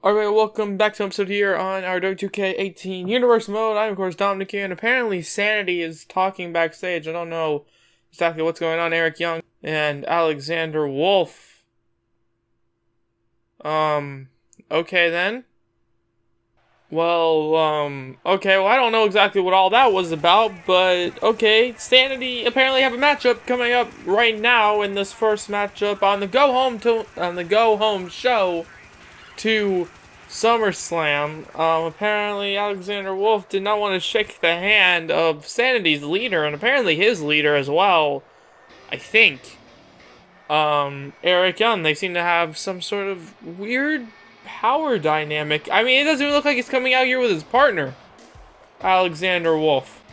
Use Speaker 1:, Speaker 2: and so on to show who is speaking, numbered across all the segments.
Speaker 1: Alright, welcome back to an episode here on our WWE 2K18 Universe Mode. I'm, of course, Dominic here, and apparently Sanity is talking backstage. I don't know exactly what's going on. Eric Young and Alexander Wolfe. Okay then. Okay, I don't know exactly what all that was about, but okay. Sanity apparently have a matchup coming up right now in this first matchup on the go home show to SummerSlam. Apparently Alexander Wolfe did not want to shake the hand of Sanity's leader, and apparently his leader as well, I think. Eric Young, they seem to have some sort of weird power dynamic. I mean, it doesn't even look like he's coming out here with his partner, Alexander Wolfe.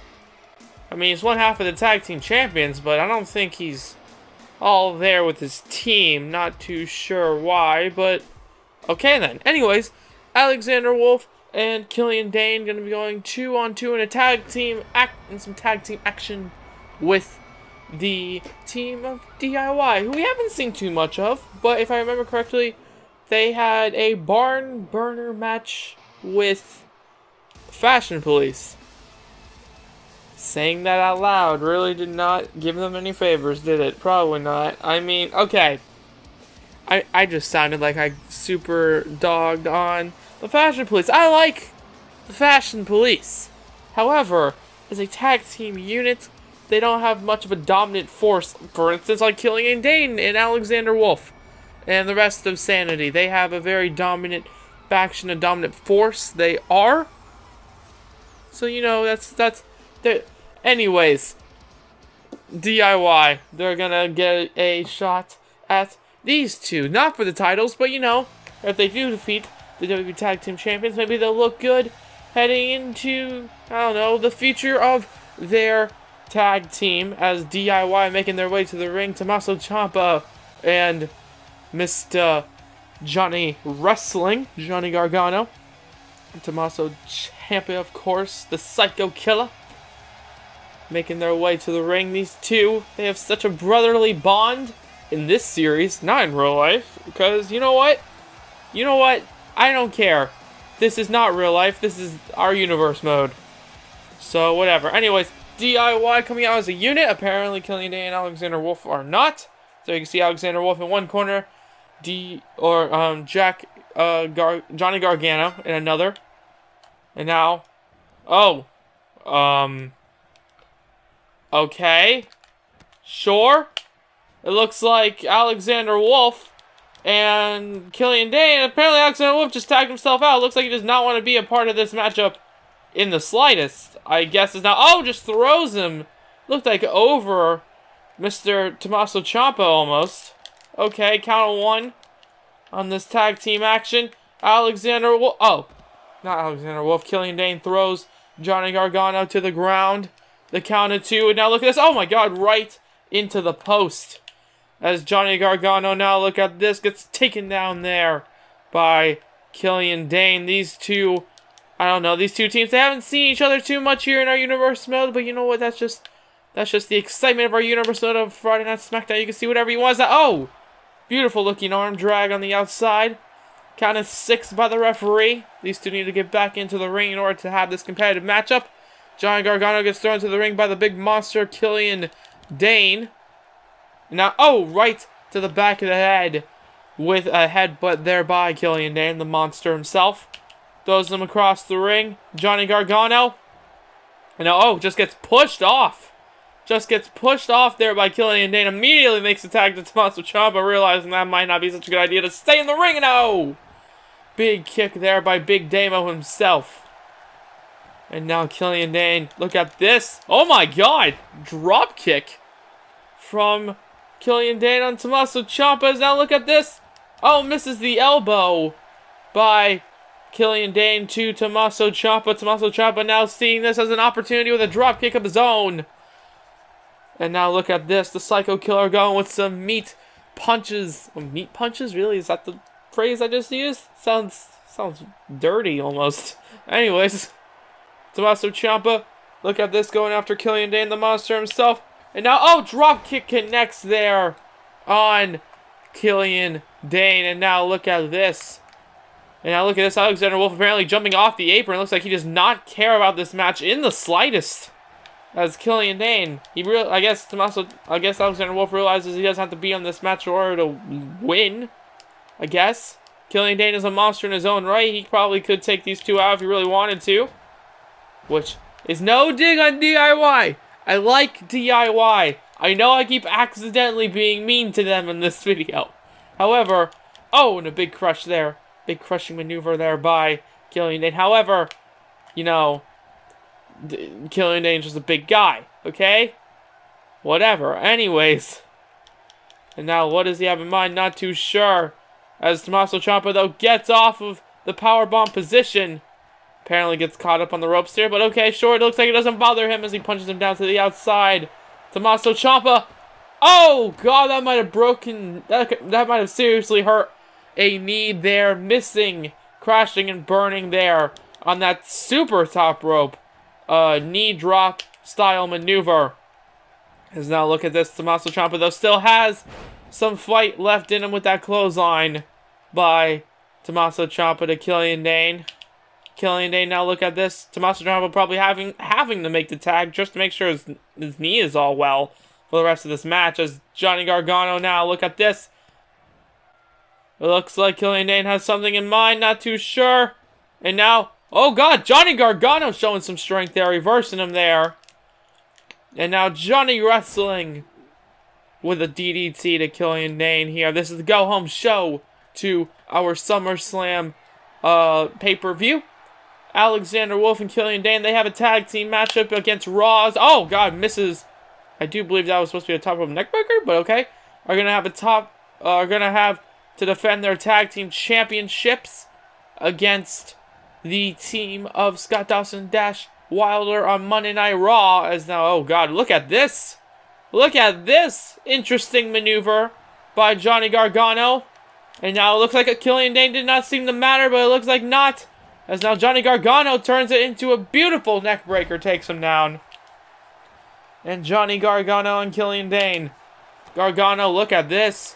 Speaker 1: I mean, he's one half of the tag team champions, but I don't think he's all there with his team. Not too sure why, but okay then. Anyways, Alexander Wolfe and Killian Dane going to be going 2-on-2 in a tag team some tag team action with the team of DIY, who we haven't seen too much of, but if I remember correctly, they had a barn burner match with Fashion Police. Saying that out loud really did not give them any favors, did it? Probably not. I mean, okay. I just sounded like I super dogged on the Fashion Police. I like the Fashion Police. However, as a tag team unit, they don't have much of a dominant force. For instance, like Killian Dane and Alexander Wolfe and the rest of Sanity. They have a very dominant faction, a dominant force. They are. So, you know, that's anyways, DIY, they're gonna get a shot at these two, not for the titles, but you know, if they do defeat the WWE Tag Team Champions, maybe they'll look good heading into, I don't know, the future of their tag team as DIY making their way to the ring. Tommaso Ciampa and Mr. Johnny Wrestling, Johnny Gargano. And Tommaso Ciampa, of course, the Psycho Killer, making their way to the ring. These two, they have such a brotherly bond in this series, not in real life, because you know what? I don't care. This is not real life. This is our universe mode. So whatever. Anyways, DIY coming out as a unit. Apparently, Killian Dane and Alexander Wolfe are not. So you can see Alexander Wolfe in one corner, Johnny Gargano in another, and now, okay, sure. It looks like Alexander Wolfe and Killian Dane. Apparently, Alexander Wolfe just tagged himself out. Looks like he does not want to be a part of this matchup in the slightest. I guess it's not. Just throws him. Looked like over Mr. Tommaso Ciampa almost. Okay, count of one on this tag team action. Alexander Wolfe. Not Alexander Wolfe. Killian Dane throws Johnny Gargano to the ground. The count of two. And now look at this. Oh my god, right into the post. As Johnny Gargano, now look at this, gets taken down there by Killian Dane. These two, I don't know, these two teams, they haven't seen each other too much here in our universe mode, but you know what, that's just the excitement of our universe mode of Friday Night SmackDown. You can see whatever you want. Beautiful looking arm drag on the outside. Count of 6 by the referee. These two need to get back into the ring in order to have this competitive matchup. Johnny Gargano gets thrown to the ring by the big monster, Killian Dane. Now, right to the back of the head with a headbutt there by Killian Dane, the monster himself. Throws him across the ring. Johnny Gargano. And now, just gets pushed off. Just gets pushed off there by Killian Dane. Immediately makes a tag to Tommaso Ciampa, realizing that might not be such a good idea to stay in the ring. And big kick there by Big Damo himself. And now Killian Dane, look at this. Oh my god! Drop kick from Killian Dane on Tommaso Ciampa. Now look at this. Misses the elbow by Killian Dane to Tommaso Ciampa. Tommaso Ciampa now seeing this as an opportunity with a drop kick of his own. And now look at this. The Psycho Killer going with some meat punches. Meat punches? Really? Is that the phrase I just used? Sounds dirty almost. Anyways, Tommaso Ciampa, look at this, going after Killian Dane, the monster himself. And now, drop kick connects there on Killian Dane. And now look at this. And now look at this, Alexander Wolfe apparently jumping off the apron. It looks like he does not care about this match in the slightest. As Killian Dane, I guess Alexander Wolfe realizes he doesn't have to be on this match in order to win. I guess Killian Dane is a monster in his own right. He probably could take these two out if he really wanted to. Which is no dig on DIY. I like DIY. I know I keep accidentally being mean to them in this video. However, oh, and a big crush there. Big crushing maneuver there by Killian Dane. However, you know, Killian Dane's just a big guy, okay? Whatever. Anyways. And now what does he have in mind? Not too sure. As Tommaso Ciampa, though, gets off of the powerbomb position. Apparently gets caught up on the ropes here, but okay, sure. It looks like it doesn't bother him as he punches him down to the outside. Tommaso Ciampa. Oh, God, that might have broken. That might have seriously hurt a knee there. Missing, crashing, and burning there on that super top rope. Knee drop style maneuver. As now look at this. Tommaso Ciampa, though, still has some fight left in him with that clothesline by Tommaso Ciampa to Killian Dane. Killian Dane, now look at this. Tommaso Ciampa probably having to make the tag just to make sure his knee is all well for the rest of this match. As Johnny Gargano now, look at this. It looks like Killian Dane has something in mind, not too sure. And now, oh God, Johnny Gargano showing some strength there, reversing him there. And now Johnny wrestling with a DDT to Killian Dane here. This is the go-home show to our SummerSlam pay-per-view. Alexander Wolfe and Killian Dane, they have a tag team matchup against Raw's. Oh, God, misses. I do believe that was supposed to be a top rope neckbreaker, but okay. Are going to have to defend their tag team championships against the team of Scott Dawson - Wilder on Monday Night Raw. As now, oh, God, look at this. Look at this interesting maneuver by Johnny Gargano. And now it looks like a Killian Dane did not seem to matter, but it looks like not. As now Johnny Gargano turns it into a beautiful neckbreaker, takes him down. And Johnny Gargano and Killian Dane. Gargano, look at this.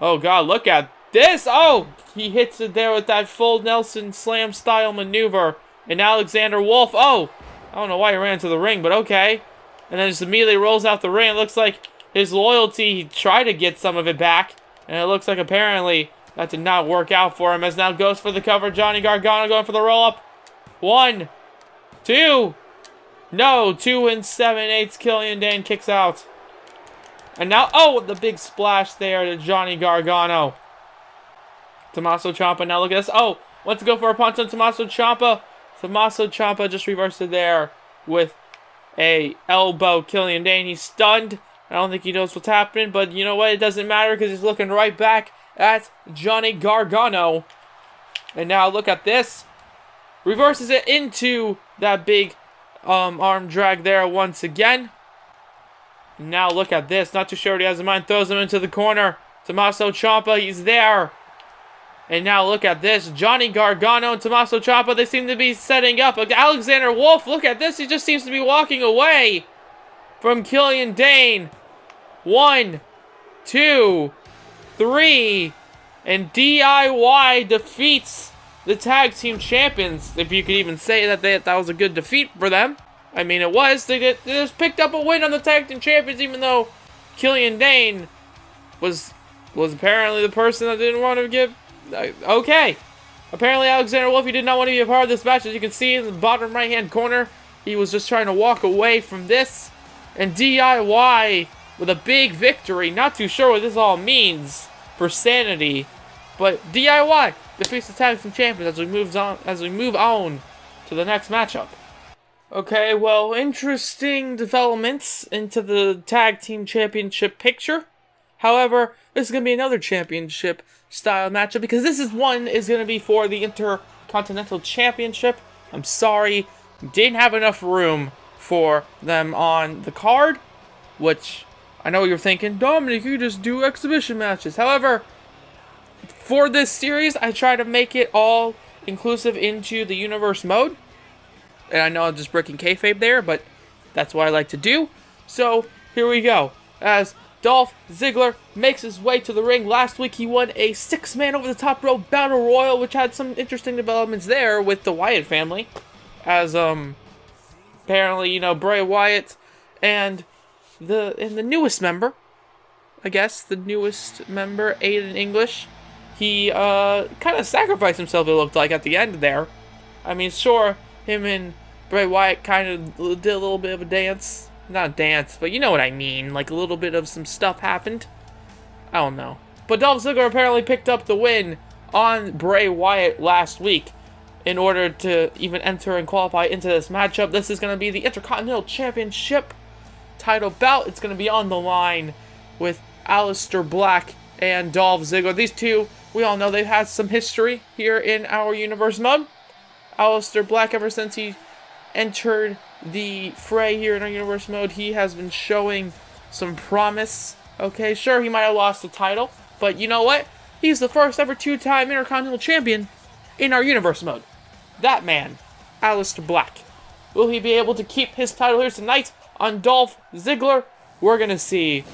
Speaker 1: Oh, God, look at this. Oh, he hits it there with that full Nelson Slam style maneuver. And Alexander Wolfe, oh, I don't know why he ran to the ring, but okay. And then just immediately rolls out the ring. It looks like his loyalty, he tried to get some of it back. And it looks like apparently that did not work out for him, as now goes for the cover. Johnny Gargano going for the roll-up. 1, 2. No, 2 7/8. Killian Dane kicks out. And now, oh, the big splash there to Johnny Gargano. Tommaso Ciampa, now look at this. Oh, wants to go for a punch on Tommaso Ciampa. Tommaso Ciampa just reversed it there with a elbow. Killian Dane, he's stunned. I don't think he knows what's happening, but you know what? It doesn't matter because he's looking right back at Johnny Gargano. And now look at this. Reverses it into that big arm drag there once again. Now look at this. Not too sure what he has in mind. Throws him into the corner. Tommaso Ciampa, he's there. And now look at this. Johnny Gargano and Tommaso Ciampa, they seem to be setting up. Alexander Wolfe, look at this. He just seems to be walking away from Killian Dane. 1, 2, 3. And DIY defeats the tag team champions. If you could even say that was a good defeat for them. I mean, it was. They just picked up a win on the tag team champions, even though Killian Dane was apparently the person that didn't want to give. Okay. Apparently, Alexander Wolfe, he did not want to be a part of this match. As you can see in the bottom right-hand corner, he was just trying to walk away from this. And DIY with a big victory. Not too sure what this all means for Sanity, but DIY defeats the tag team champions as we move on to the next matchup. Okay, well, interesting developments into the tag team championship picture. However, this is going to be another championship style matchup because this one is going to be for the Intercontinental Championship. I'm sorry, didn't have enough room for them on the card, which I know you're thinking, Dominic, you just do exhibition matches. However, for this series, I try to make it all inclusive into the universe mode. And I know I'm just breaking kayfabe there, but that's what I like to do. So, here we go. As Dolph Ziggler makes his way to the ring. Last week he won a 6-man over the top rope battle royal, which had some interesting developments there with the Wyatt family. As apparently, you know, Bray Wyatt and the newest member, I guess, the newest member, Aiden English, he kind of sacrificed himself, it looked like, at the end there. I mean, sure, him and Bray Wyatt kind of did a little bit of a dance. Not a dance, but you know what I mean. Like, a little bit of some stuff happened. I don't know. But Dolph Ziggler apparently picked up the win on Bray Wyatt last week in order to even enter and qualify into this matchup. This is going to be the Intercontinental Championship title bout. It's going to be on the line with Aleister Black and Dolph Ziggler. These two, we all know they've had some history here in our universe mode. Aleister Black, ever since he entered the fray here in our universe mode, he has been showing some promise. Okay, sure, he might have lost the title, but you know what? He's the first ever 2-time Intercontinental Champion in our universe mode. That man, Aleister Black. Will he be able to keep his title here tonight on Dolph Ziggler? We're going to see,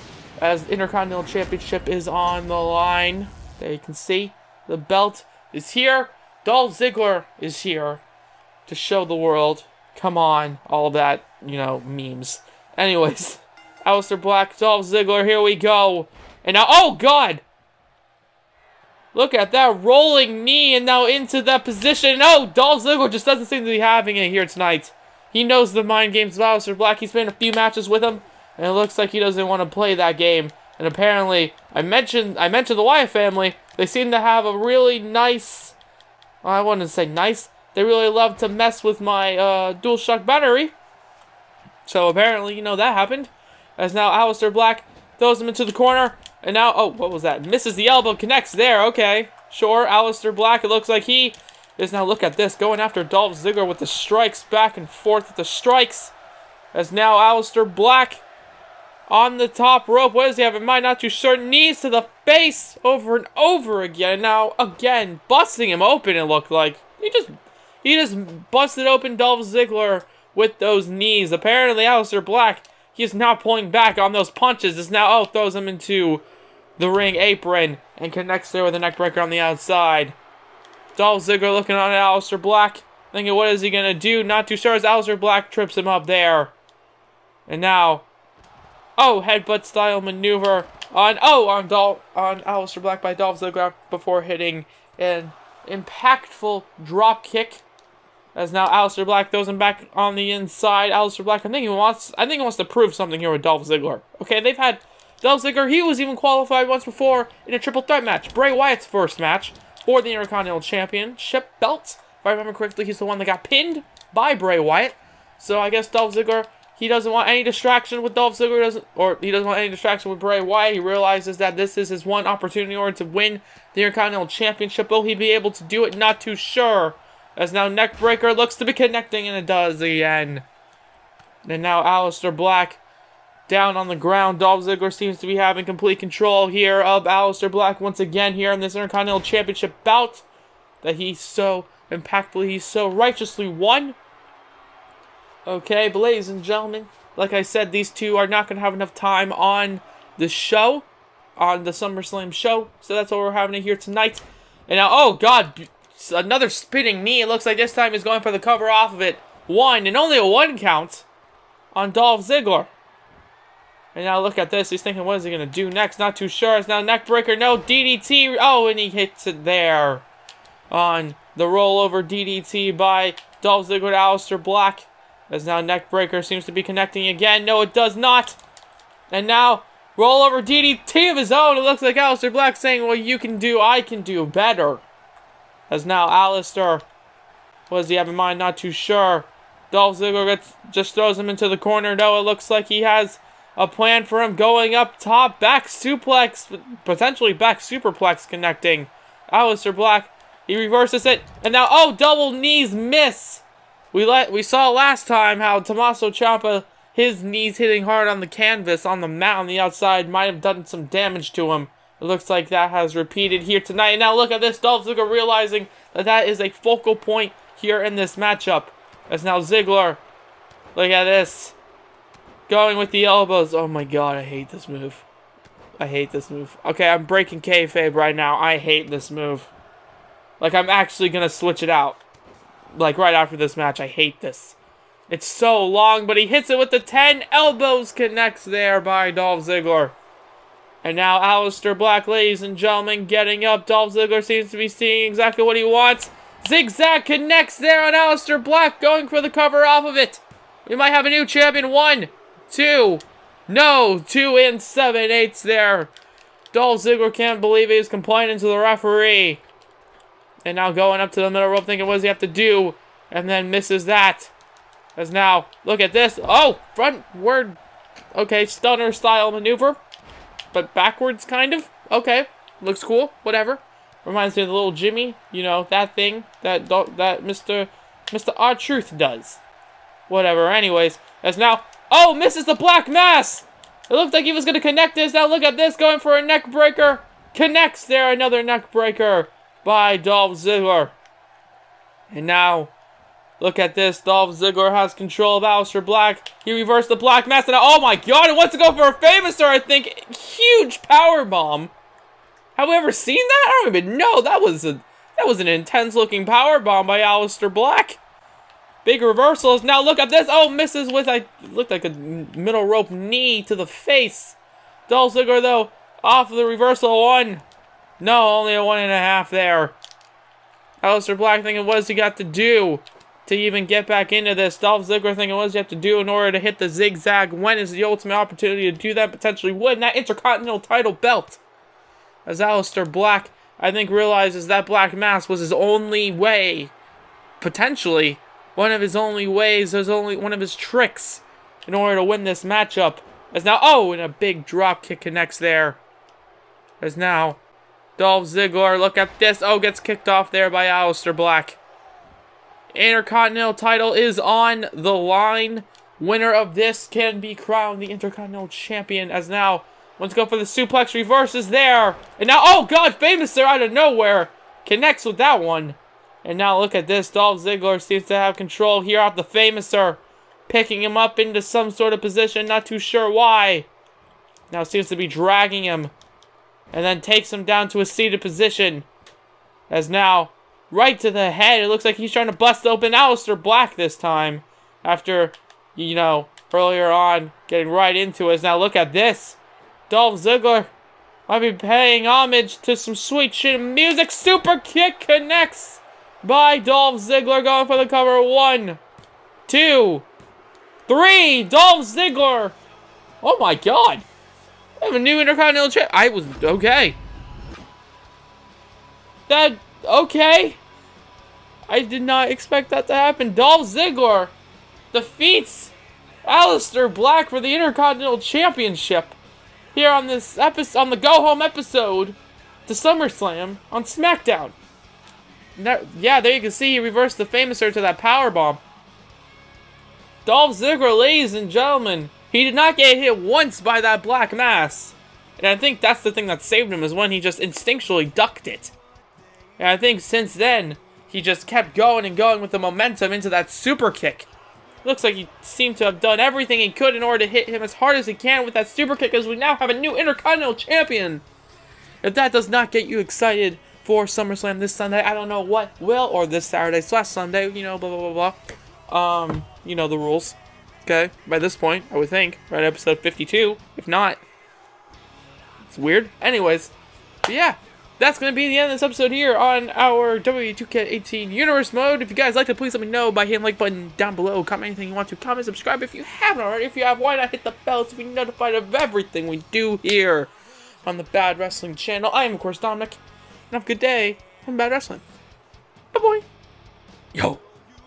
Speaker 1: as the Intercontinental Championship is on the line. There you can see, the belt is here. Dolph Ziggler is here to show the world. Come on, all that, you know, memes. Anyways, Aleister Black, Dolph Ziggler, here we go. And now, oh God! Look at that rolling knee and now into that position. No, Dolph Ziggler just doesn't seem to be having it here tonight. He knows the mind games of Aleister Black. He's been in a few matches with him, and it looks like he doesn't want to play that game. And apparently, I mentioned the Wyatt family. They seem to have a really nice, well, I wouldn't say nice, they really love to mess with my DualShock battery. So apparently, you know, that happened. As now Aleister Black throws him into the corner. And now, oh, what was that? Misses the elbow, connects there. Okay, sure. Aleister Black, it looks like he is now, look at this, going after Dolph Ziggler with the strikes, back and forth with the strikes. As now Aleister Black on the top rope. What does he have in mind? Not too sure. Knees to the face over and over again. And now, again, busting him open, it looked like. He just busted open Dolph Ziggler with those knees. Apparently, Aleister Black, he is now pulling back on those punches. Is now, throws him into the ring apron and connects there with a neckbreaker on the outside. Dolph Ziggler looking on at Aleister Black, thinking, what is he going to do? Not too sure as Aleister Black trips him up there. And now, headbutt style maneuver on Aleister Black by Dolph Ziggler before hitting an impactful drop kick. As now Aleister Black throws him back on the inside. Aleister Black, I think he wants to prove something here with Dolph Ziggler. Okay, they've had Dolph Ziggler, he was even qualified once before in a triple threat match. Bray Wyatt's first match for the Intercontinental Championship belt. If I remember correctly, he's the one that got pinned by Bray Wyatt. So I guess Dolph Ziggler, he doesn't want any distraction with Dolph Ziggler, he doesn't want any distraction with Bray Wyatt. He realizes that this is his one opportunity in order to win the Intercontinental Championship. Will he be able to do it? Not too sure. As now neckbreaker looks to be connecting, and it does again. And now Aleister Black down on the ground. Dolph Ziggler seems to be having complete control here of Aleister Black once again here in this Intercontinental Championship bout that he so impactfully, he so righteously won. Okay, but ladies and gentlemen, like I said, these two are not going to have enough time on the show, on the SummerSlam show, so that's what we're having here tonight. And now, oh God, another spinning knee. It looks like this time he's going for the cover off of it. One, and only a 1 count on Dolph Ziggler. And now look at this. He's thinking, what is he going to do next? Not too sure. It's now neckbreaker. No, DDT. Oh, and he hits it there on the rollover DDT by Dolph Ziggler to Aleister Black. As now neckbreaker seems to be connecting again. No, it does not. And now rollover DDT of his own. It looks like Aleister Black saying, well, you can do, I can do better. As now Aleister, what does he have in mind? Not too sure. Dolph Ziggler just throws him into the corner. No, it looks like he has a plan for him going up top. Back suplex, potentially back superplex connecting. Aleister Black, he reverses it. And now, double knees miss. We saw last time how Tommaso Ciampa, his knees hitting hard on the canvas, on the mat on the outside, might have done some damage to him. It looks like that has repeated here tonight. And now look at this. Dolph Ziggler realizing that that is a focal point here in this matchup. As now Ziggler, look at this, going with the elbows. Oh my God, I hate this move. I hate this move. Okay, I'm breaking kayfabe right now. I hate this move. Like, I'm actually gonna switch it out. Like, right after this match. I hate this. It's so long, but he hits it with the 10 elbows. Connects there by Dolph Ziggler. And now Aleister Black, ladies and gentlemen, getting up. Dolph Ziggler seems to be seeing exactly what he wants. Zigzag connects there on Aleister Black, going for the cover off of it. We might have a new champion. 1, 2, no, 2 and 7/8 there. Dolph Ziggler can't believe he's complaining to the referee. And now going up to the middle rope, thinking, what does he have to do? And then misses that. As now, look at this. Oh, frontward. Okay, stunner style maneuver. But backwards, kind of. Okay, looks cool. Whatever. Reminds me of the little Jimmy. You know, that thing that Mr. R-Truth does. Whatever. Anyways, as now, oh, misses the Black Mass. It looked like he was going to connect this. Now look at this, going for a neck breaker. Connects there, another neck breaker by Dolph Ziggler. And now, look at this. Dolph Ziggler has control of Aleister Black. He reversed the Black Mass. And oh my god, it wants to go for a Famouser, I think. Huge power bomb. Have we ever seen that? I don't even know. That was an intense looking power bomb by Aleister Black. Big reversals. Now look at this. Oh, misses with looked like a middle rope knee to the face. Dolph Ziggler though off of the reversal. 1. No, only a 1.5 there. Aleister Black thinking, what does he got to do to even get back into this? Dolph Ziggler thinking, what does he have to do in order to hit the zigzag? When is the ultimate opportunity to do that? Potentially win that Intercontinental title belt. As Aleister Black, I think, realizes that Black Mass was his only way, potentially, one of his only ways, only one of his tricks in order to win this matchup. As now, oh, and a big drop kick connects there. As now, Dolph Ziggler, look at this. Oh, gets kicked off there by Aleister Black. Intercontinental title is on the line. Winner of this can be crowned the Intercontinental Champion. As now, let's go for the suplex, reverses there. And now, oh god, Famouser out of nowhere. Connects with that one. And now look at this. Dolph Ziggler seems to have control here off the Famouser. Picking him up into some sort of position. Not too sure why. Now seems to be dragging him. And then takes him down to a seated position. As now, right to the head. It looks like he's trying to bust open Aleister Black this time. After, you know, earlier on getting right into it. Now look at this. Dolph Ziggler might be paying homage to some sweet shit music. Super kick connects by Dolph Ziggler, going for the cover. 1, 2, 3. Dolph Ziggler. Oh my god. I have a new Intercontinental Champ. I was okay. Okay. I did not expect that to happen. Dolph Ziggler defeats Aleister Black for the Intercontinental Championship here on this episode, on the Go Home episode to SummerSlam on SmackDown. Now, yeah, there you can see he reversed the Famouser to that powerbomb. Dolph Ziggler, ladies and gentlemen, he did not get hit once by that Black Mass. And I think that's the thing that saved him, is when he just instinctually ducked it. And I think since then, he just kept going and going with the momentum into that super kick. Looks like he seemed to have done everything he could in order to hit him as hard as he can with that super kick, as we now have a new Intercontinental Champion. If that does not get you excited for SummerSlam this Sunday, I don't know what will, or this Saturday/Sunday, you know, blah, blah, blah, blah. You know the rules. Okay, by this point, I would think, right, episode 52. If not, it's weird. Anyways, but yeah, that's going to be the end of this episode here on our WWE 2K18 Universe Mode. If you guys liked it, please let me know by hitting the like button down below. Comment anything you want to. Comment, subscribe if you haven't already. If you have, why not hit the bell to be notified of everything we do here on the Bad Wrestling channel. I am, of course, Dominic, and have a good day on Bad Wrestling. Bye-bye. Yo.